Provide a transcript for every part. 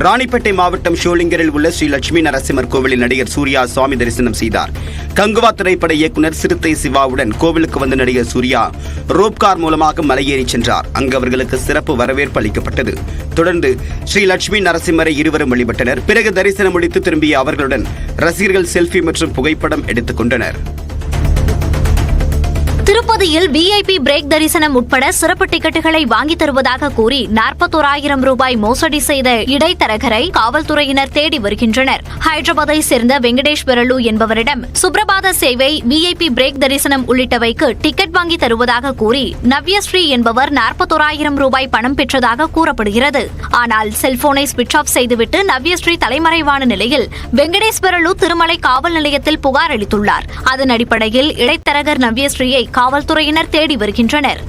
ராணிப்பேட்டை மாவட்டம் ஷோலிங்கரில் உள்ள ஸ்ரீ லட்சுமி நரசிம்மர் கோவிலில் நடிகர் சூர்யா சுவாமி தரிசனம் செய்தார். கங்குவா திரைப்பட இயக்குநர் சிறுத்தை சிவாவுடன் கோவிலுக்கு வந்த நடிகர் சூர்யா ரோப்கார் மூலமாக மலையேறி சென்றார். அங்கு அவர்களுக்கு சிறப்பு வரவேற்பு அளிக்கப்பட்டது. தொடர்ந்து ஸ்ரீ லட்சுமி நரசிம்மரை இருவரும் வழிபட்டனர். பிறகு தரிசனம் முடித்து திரும்பிய அவர்களுடன் ரசிகர்கள் செல்ஃபி மற்றும் புகைப்படம் எடுத்துக் கொண்டனர். திருப்பதியில் VIP பிரேக் தரிசனம் உட்பட சிறப்பு டிக்கெட்டுகளை வாங்கித் தருவதாக கூறி 41,000 ரூபாய் மோசடி செய்த இடைத்தரகரை காவல்துறையினர் தேடி வருகின்றனர். ஹைதராபாத்தை சேர்ந்த வெங்கடேஸ்வரலு என்பவரிடம் சுப்ரபாத சேவை, VIP பிரேக் தரிசனம் உள்ளிட்டவைக்கு டிக்கெட் வாங்கி தருவதாக கூறி நவ்யஸ்ரீ என்பவர் 41,000 ரூபாய் பணம் பெற்றதாக கூறப்படுகிறது. ஆனால் செல்போனை ஸ்விட்ச் ஆஃப் செய்துவிட்டு நவ்யஸ்ரீ தலைமறைவான நிலையில் வெங்கடேஸ்வரலு திருமலை காவல் நிலையத்தில் புகார் அளித்துள்ளார். அதன் அடிப்படையில் இடைத்தரகர் நவ்யஸ்ரீயை காவல்துறையினர் தேடி வருகின்றனர்.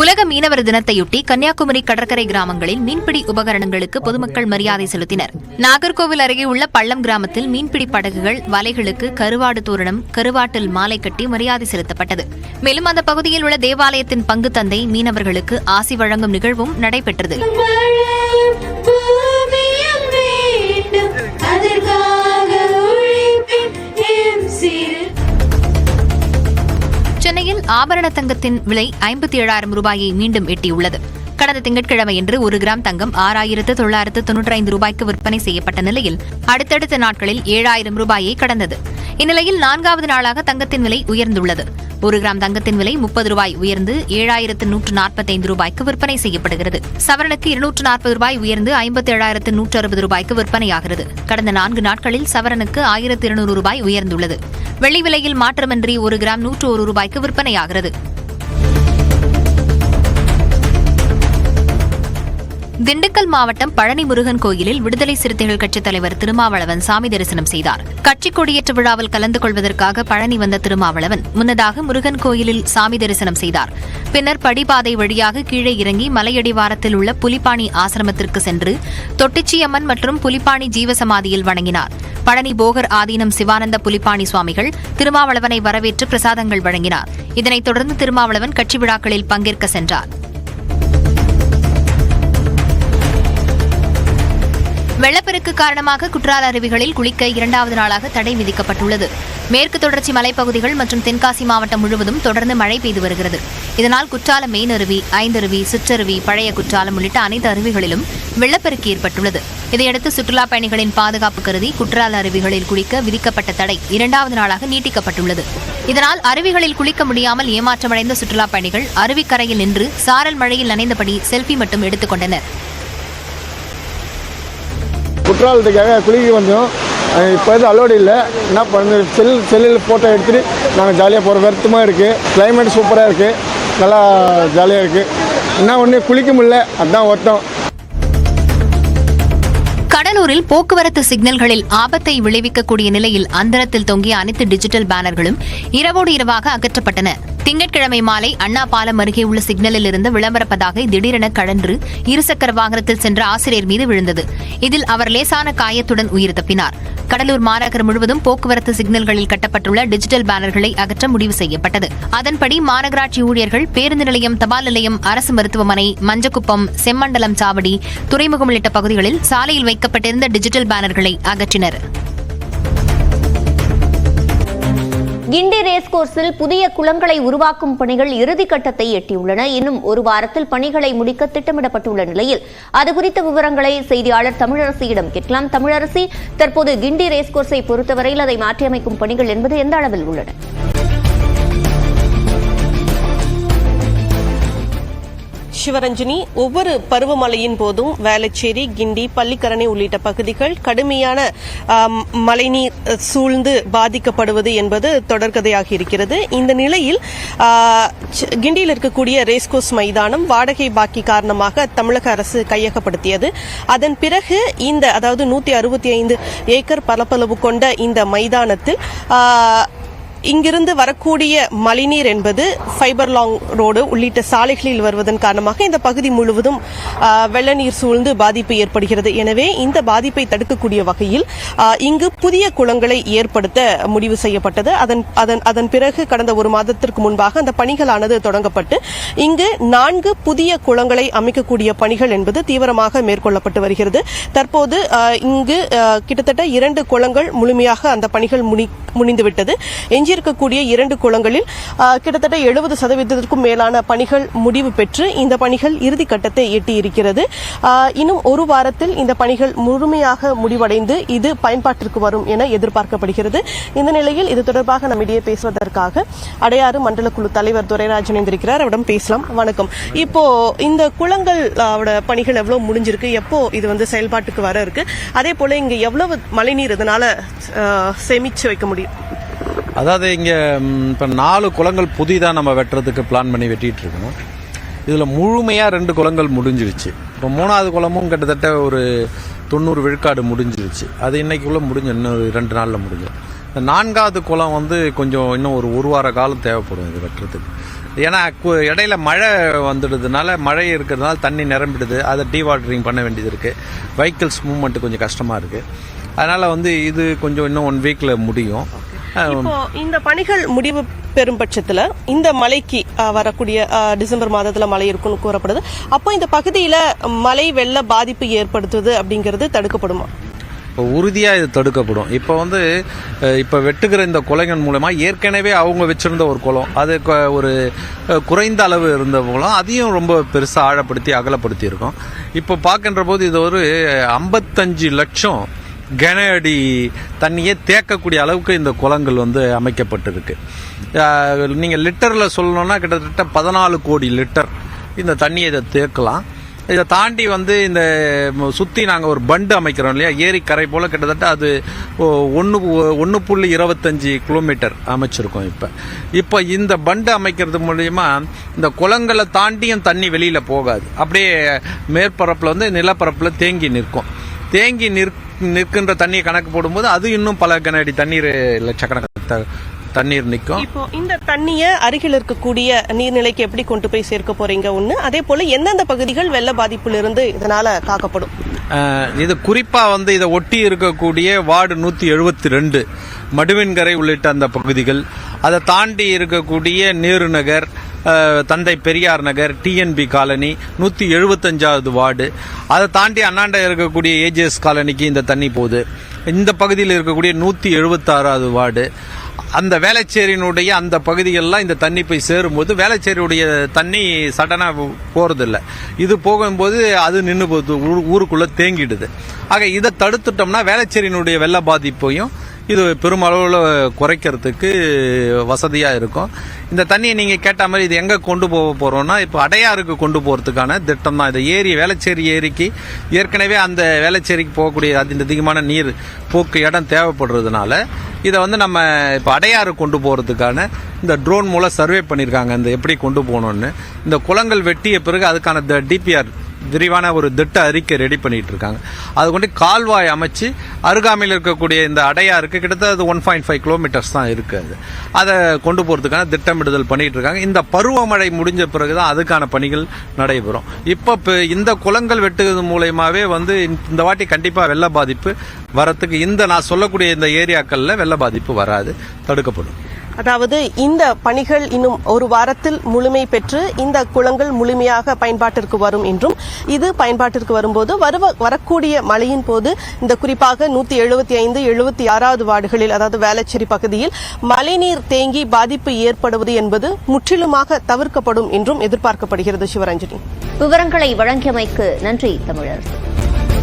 உலக மீனவர் தினத்தையொட்டி கன்னியாகுமரி கடற்கரை கிராமங்களில் மீன்பிடி உபகரணங்களுக்கு பொதுமக்கள் மரியாதை செலுத்தினர். நாகர்கோவில் அருகே உள்ள பள்ளம் கிராமத்தில் மீன்பிடி படகுகள், வலைகளுக்கு கருவாடு தோரணம், கருவாட்டில் மாலை கட்டி மரியாதை செலுத்தப்பட்டது. மேலும் அந்த பகுதியில் உள்ள தேவாலயத்தின் பங்கு தந்தை மீனவர்களுக்கு ஆசி வழங்கும் நிகழ்வும் நடைபெற்றது. சென்னையில் ஆபரண தங்கத்தின் விலை 57,000 ரூபாயை மீண்டும் எட்டியுள்ளது. கடந்த திங்கட்கிழமையன்று 1 கிராம் தங்கம் 6,995 ரூபாய்க்கு விற்பனை செய்யப்பட்ட நிலையில் அடுத்தடுத்த நாட்களில் 7,000 ரூபாயை கடந்தது. இந்நிலையில் 4வது நாளாக தங்கத்தின் விலை உயர்ந்துள்ளது. 1 கிராம் தங்கத்தின் விலை 30 ரூபாய் உயர்ந்து 7,145 ரூபாய்க்கு விற்பனை செய்யப்படுகிறது. சவரனுக்கு 240 ரூபாய் உயர்ந்து 57,160 ரூபாய்க்கு விற்பனையாகிறது. கடந்த 4 நாட்களில் சவரனுக்கு 1,200 ரூபாய் உயர்ந்துள்ளது. வெள்ளி விலையில் மாற்றமின்றி 1 கிராம் 101 ரூபாய்க்கு விற்பனையாகிறது. திண்டுக்கல் மாவட்டம் பழனி முருகன் கோயிலில் விடுதலை சிறுத்தைகள் கட்சித் தலைவர் திருமாவளவன் சாமி தரிசனம் செய்தார். கட்சி கொடியேற்ற விழாவில் கலந்து கொள்வதற்காக பழனி வந்த திருமாவளவன் முன்னதாக முருகன் கோயிலில் சாமி தரிசனம் செய்தார். பின்னர் படிப்பாதை வழியாக கீழே இறங்கி மலையடிவாரத்தில் உள்ள புலிப்பாணி ஆசிரமத்திற்கு சென்று தொட்டிச்சியம்மன் மற்றும் புலிப்பாணி ஜீவசமாதியில் வணங்கினார். பழனி போகர் ஆதீனம் சிவானந்த புலிப்பாணி சுவாமிகள் திருமாவளவனை வரவேற்று பிரசாதங்கள் வழங்கினார். இதனைத் தொடர்ந்து திருமாவளவன் கட்சி விழாக்களில் பங்கேற்க சென்றார். வெள்ளப்பெருக்கு காரணமாக குற்றால அருவிகளில் குளிக்க 2வது நாளாக தடை விதிக்கப்பட்டுள்ளது. மேற்கு தொடர்ச்சி மலைப்பகுதிகள் மற்றும் தென்காசி மாவட்டம் முழுவதும் தொடர்ந்து மழை பெய்து வருகிறது. இதனால் குற்றாலம் மெயின் அருவி, ஐந்தருவி, சிற்றருவி, பழைய குற்றாலம் உள்ளிட்ட அனைத்து அருவிகளிலும் வெள்ளப்பெருக்கு ஏற்பட்டுள்ளது. இதையடுத்து சுற்றுலாப் பயணிகளின் பாதுகாப்பு கருதி குற்றால அருவிகளில் குளிக்க விதிக்கப்பட்ட தடை 2வது நாளாக நீட்டிக்கப்பட்டுள்ளது. இதனால் அருவிகளில் குளிக்க முடியாமல் ஏமாற்றமடைந்த சுற்றுலாப் பயணிகள் அருவிக்கரையில் நின்று சாரல் மழையில் நனைந்தபடி செல்ஃபி மட்டும் எடுத்துக் கொண்டனர். குற்றாலத்துக்காக குளிக்க வந்தோம். இப்போ எதுவும் அலோடு இல்லை. என்ன பண்ண செல்லில் ஃபோட்டோ எடுத்துகிட்டு நாங்கள் ஜாலியாக போகிறோம். வருத்தமாக இருக்குது. கிளைமேட் சூப்பராக இருக்குது. நல்லா ஜாலியாக இருக்குது. என்ன ஒன்று குளிக்க முடியல, அதுதான் வருத்தம். கடலூரில் போக்குவரத்து சிக்னல்களில் ஆபத்தை விளைவிக்கக்கூடிய நிலையில் அந்தரத்தில் தொங்கிய அனைத்து டிஜிட்டல் பேனர்களும் இரவோடு இரவாக அகற்றப்பட்டன. திங்கட்கிழமை மாலை அண்ணா பாலம் அருகே உள்ள சிக்னலில் இருந்த விளம்பர பதாகை திடீரென கழன்று இருசக்கர வாகனத்தில் சென்ற ஆசிரியர் மீது விழுந்தது. இதில் அவர் லேசான காயத்துடன் உயிர் தப்பினார். கடலூர் மாநகர் முழுவதும் போக்குவரத்து சிக்னல்களில் கட்டப்பட்டுள்ள டிஜிட்டல் பேனர்களை அகற்ற முடிவு செய்யப்பட்டது. அதன்படி மாநகராட்சி ஊழியர்கள் பேருந்து நிலையம், தபால் நிலையம், அரசு மருத்துவமனை, மஞ்சக்குப்பம், செம்மண்டலம் சாவடி, துறைமுகம் உள்ளிட்ட பகுதிகளில் சாலையில் வைக்கப்பட்டிருந்த டிஜிட்டல் பேனர்களை அகற்றினர். கிண்டி ரேஸ் கோர்ஸில் புதிய குளங்களை உருவாக்கும் பணிகள் இறுதிக்கட்டத்தை எட்டியுள்ளன. இன்னும் 1 வாரத்தில் பணிகளை முடிக்க திட்டமிடப்பட்டுள்ள நிலையில் அது குறித்த விவரங்களை செய்தியாளர் தமிழரசியிடம் கேட்கலாம். தமிழரசி, தற்போது கிண்டி ரேஸ் கோர்ஸை பொறுத்தவரையில் அதை மாற்றியமைக்கும் பணிகள் என்பது எந்த அளவில் உள்ளன? சிவரஞ்சனி, ஒவ்வொரு பருவமழையின் போதும் வேளச்சேரி, கிண்டி, பள்ளிக்கரணை உள்ளிட்ட பகுதிகள் கடுமையான மழைநீர் சூழ்ந்து பாதிக்கப்படுவது என்பது தொடர்கதையாக இருக்கிறது. இந்த நிலையில் கிண்டியில் இருக்கக்கூடிய ரேஸ்கோர்ஸ் மைதானம் வாடகை பாக்கி காரணமாக தமிழக அரசு கையகப்படுத்தியது. அதன் பிறகு அதாவது 165 ஏக்கர் பரப்பளவு கொண்ட இந்த மைதானத்தில் இங்கிருந்து வரக்கூடிய மழைநீர் என்பது ஃபைபர் லாங் ரோடு உள்ளிட்ட சாலைகளில் வருவதன் காரணமாக இந்த பகுதி முழுவதும் வெள்ள நீர் சூழ்ந்து பாதிப்பு ஏற்படுகிறது. எனவே இந்த பாதிப்பை தடுக்கக்கூடிய வகையில் இங்கு புதிய குளங்களை ஏற்படுத்த முடிவு செய்யப்பட்டது. அதன் பிறகு கடந்த ஒரு மாதத்திற்கு முன்பாக அந்த பணிகளானது தொடங்கப்பட்டு இங்கு 4 புதிய குளங்களை அமைக்கக்கூடிய பணிகள் என்பது தீவிரமாக மேற்கொள்ளப்பட்டு வருகிறது. தற்போது இங்கு கிட்டத்தட்ட 2 குளங்கள் முழுமையாக அந்த பணிகள் முடிந்துவிட்டது. எஞ்சியிருக்கக்கூடிய 2 குளங்களில் கிட்டத்தட்ட 70% மேலான பணிகள் முடிவு பெற்று இந்த பணிகள் இறுதி கட்டத்தை எட்டியிருக்கிறது. இன்னும் ஒரு வாரத்தில் இந்த பணிகள் முழுமையாக முடிவடைந்து இது பயன்பாட்டிற்கு வரும் என எதிர்பார்க்கப்படுகிறது. இந்த நிலையில் இது தொடர்பாக நம்மிடையே பேசுவதற்காக அடையாறு மண்டல குழு தலைவர் துரைராஜன் இருக்கிறார். அவரிடம் பேசலாம். வணக்கம். இப்போ இந்த குளங்கள் பணிகள் எவ்வளவு முடிஞ்சிருக்கு, எப்போ இது செயல்பாட்டுக்கு வர இருக்கு, அதே போல இங்க எவ்வளவு மழைநீர் இதனால சேமிச்சு வைக்க முடியும்? அதாவது இங்கே இப்போ 4 குளங்கள் புதிதாக நம்ம வெட்டுறதுக்கு பிளான் பண்ணி வெட்டிட்டு இருக்கோம். இதில் முழுமையாக 2 குளங்கள் முடிஞ்சிருச்சு. இப்போ 3வது குளமும் கிட்டத்தட்ட ஒரு 90 விழுக்காடு முடிஞ்சிருச்சு. அது இன்னைக்குள்ளே இன்னும் 2 நாளில் முடிஞ்சிடும். இந்த 4வது குளம் கொஞ்சம் இன்னும் ஒரு வார காலம் தேவைப்படும் இது வெட்டுறதுக்கு. ஏன்னா இடையில மழை வந்துடுறதுனால, மழை இருக்கிறதுனால தண்ணி நிரம்பிடுது. அதை டீவாட்டரிங் பண்ண வேண்டியது இருக்குது. வெஹிக்கிள்ஸ் மூவ்மெண்ட் கொஞ்சம் கஷ்டமாக இருக்குது. அதனால் இது கொஞ்சம் இன்னும் 1 வீக்கில் முடியும். இப்போ இந்த பணிகள் முடிவு பெறும் பட்சத்தில் இந்த மழைக்கு வரக்கூடிய டிசம்பர் மாதத்தில் மழை இருக்குன்னு கூறப்படுது. அப்போ இந்த பகுதியில் மழை வெள்ள பாதிப்பு ஏற்படுத்துவது அப்படிங்கிறது தடுக்கப்படுமா? இப்போ உறுதியாக இது தடுக்கப்படும். இப்போ வெட்டுகிற இந்த குளங்கள் மூலமா ஏற்கனவே அவங்க வச்சிருந்த ஒரு குளம், அது ஒரு குறைந்த அளவு இருந்த குளம், அதையும் ரொம்ப பெருசாக ஆழப்படுத்தி அகலப்படுத்தி இருக்கும். இப்போ பார்க்கின்ற போது இது ஒரு 55 லட்சம் கன அடி தண்ணியை தேக்கக்கூடிய அளவுக்கு இந்த குளங்கள் அமைக்கப்பட்டிருக்கு. நீங்கள் லிட்டரில் சொல்லணும்னா கிட்டத்தட்ட 14 கோடி லிட்டர் இந்த தண்ணியை இதை தேக்கலாம். இதை தாண்டி இந்த சுற்றி நாங்கள் ஒரு பண்டு அமைக்கிறோம் இல்லையா, ஏரிக்கரை போல், கிட்டத்தட்ட அது 1.25 கிலோமீட்டர் அமைச்சிருக்கோம். இப்போ இந்த பண்டு அமைக்கிறது மூலயமா இந்த குளங்களை தாண்டியும் தண்ணி வெளியில் போகாது. அப்படியே மேற்பரப்பில் நிலப்பரப்பில் தேங்கி நிற்கும். தேங்கி நிற்கின்ற தண்ணியை கணக்கு போடும்போது அது இன்னும் பல கன அடி தண்ணீர், லட்சக்கணக்கான தண்ணீர் நிற்கும். இப்போ இந்த தண்ணியை அருகில் இருக்கக்கூடிய நீர்நிலைக்கு எப்படி கொண்டு போய் சேர்க்க போறீங்க ஒன்று, அதே போல எந்தெந்த பகுதிகள் வெள்ள பாதிப்பிலிருந்து இதனால காக்கப்படும்? இது குறிப்பாக இதை ஒட்டி இருக்கக்கூடிய வார்டு 172, மடுவின்கரை உள்ளிட்ட அந்த பகுதிகள், அதை தாண்டி இருக்கக்கூடிய நேரு நகர், தந்தை Periyar Nagar, DNB colony, 175வது ward, அதை தாண்டி அண்ணாண்ட இருக்கக்கூடிய ஏஜிஎஸ் காலனிக்கு இந்த தண்ணி போகுது. இந்த பகுதியில் இருக்கக்கூடிய 176வது வார்டு, அந்த வேளச்சேரியினுடைய அந்த பகுதிகளெலாம் இந்த தண்ணி போய் சேரும்போது வேளச்சேரியுடைய தண்ணி சடனாக போகிறதில்ல. இது போகும்போது அது நின்று போகுது, ஊருக்குள்ளே தேங்கிடுது. ஆக இதை தடுத்துட்டோம்னா வேளச்சேரியினுடைய வெள்ள பாதிப்பையும் இது பெருமளவில் குறைக்கிறதுக்கு வசதியாக இருக்கும். இந்த தண்ணியை நீங்கள் கேட்ட மாதிரி இது எங்கே கொண்டு போக போகிறோம்னா, இப்போ அடையாருக்கு கொண்டு போகிறதுக்கான திட்டம் தான். இந்த வேளச்சேரி ஏரிக்கு ஏற்கனவே அந்த வேளச்சேரிக்கு போகக்கூடிய அதிகமான நீர் போக்கு இடம் தேவைப்படுறதுனால இதை நம்ம இப்போ அடையாறு கொண்டு போகிறதுக்கான இந்த ட்ரோன் மூலம் சர்வே பண்ணியிருக்காங்க, இந்த எப்படி கொண்டு போகணுன்னு. இந்த குளங்கள் வெட்டிய பிறகு அதுக்கான டிபிஆர் விரிவான ஒரு திட்ட அறிக்கை ரெடி பண்ணிட்டு இருக்காங்க. அது கொண்டு கால்வாய் அமைச்சு அருகாமையில் இருக்கக்கூடிய இந்த அடையாருக்கு கிட்டத்தட்ட 1.5 கிலோமீட்டர்ஸ் தான் இருக்குது. அதை கொண்டு போகிறதுக்கான திட்டமிடுதல் பண்ணிட்டு இருக்காங்க. இந்த பருவமழை முடிஞ்ச பிறகுதான் அதுக்கான பணிகள் நடைபெறும். இப்போ இந்த குளங்கள் வெட்டுவது மூலயமாவே இந்த வாட்டி கண்டிப்பாக வெள்ள பாதிப்பு வரத்துக்கு, நான் சொல்லக்கூடிய இந்த ஏரியாக்களில் வெள்ள பாதிப்பு வராது, தடுக்கப்படும். அதாவது இந்த பணிகள் இன்னும் ஒரு வாரத்தில் முழுமை பெற்று இந்த குளங்கள் முழுமையாக பயன்பாட்டிற்கு வரும் என்றும், இது பயன்பாட்டிற்கு வரும்போது வரக்கூடிய மழையின் போது இந்த குறிப்பாக 175, 76வது வார்டுகளில், அதாவது வேளச்சேரி பகுதியில் மழைநீர் தேங்கி பாதிப்பு ஏற்படுவது என்பது முற்றிலுமாக தவிர்க்கப்படும் என்றும் எதிர்பார்க்கப்படுகிறது. சிவரஞ்சனி, விவரங்களை வழங்கியமைக்கு நன்றி தமிழரசு.